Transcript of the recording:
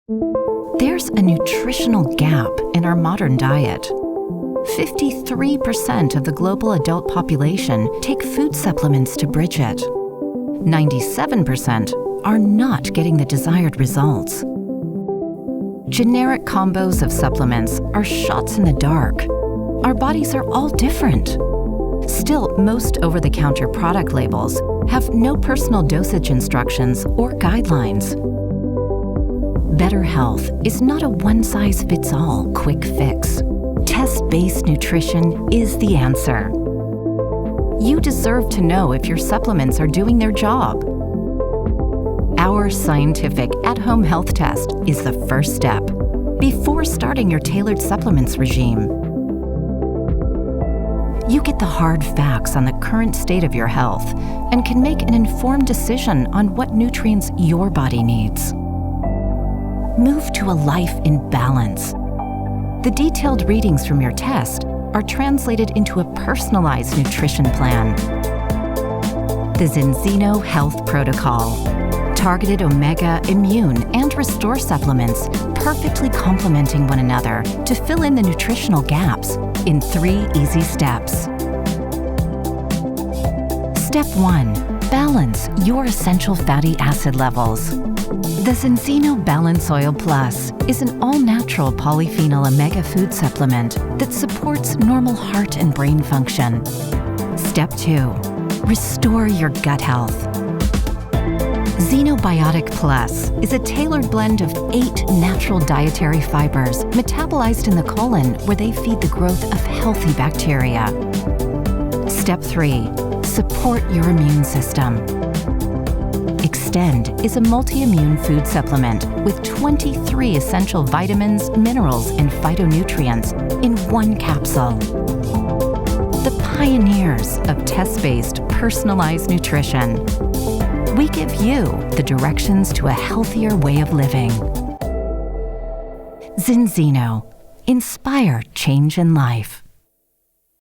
There's a nutritional gap in our modern diet. 53% of the global adult population take food supplements to bridge it. 97% are not getting the desired results. Generic combos of supplements are shots in the dark. Our bodies are all different. Still, most over-the-counter product labels have no personal dosage instructions or guidelines. Better health is not a one-size-fits-all quick fix. Test-based nutrition is the answer. You deserve to know if your supplements are doing their job. Our scientific at-home health test is the first step before starting your tailored supplements regime. You get the hard facts on the current state of your health and can make an informed decision on what nutrients your body needs. Move to a life in balance. The detailed readings from your test are translated into a personalized nutrition plan. The Zino Health Protocol. Targeted omega, immune, and restore supplements perfectly complementing one another to fill in the nutritional gaps in 3 easy steps. Step 1. Balance your essential fatty acid levels. The Zino BalanceOil Plus is an all-natural polyphenol omega food supplement that supports normal heart and brain function. Step 2. Restore your gut health. ZinoBiotic Plus is a tailored blend of 8 natural dietary fibers metabolized in the colon where they feed the growth of healthy bacteria. Step 3. Support your immune system. Xtend is a multi-immune food supplement with 23 essential vitamins, minerals, and phytonutrients in 1 capsule. The pioneers of test-based personalized nutrition. We give you the directions to a healthier way of living. Zino. Inspire change in life.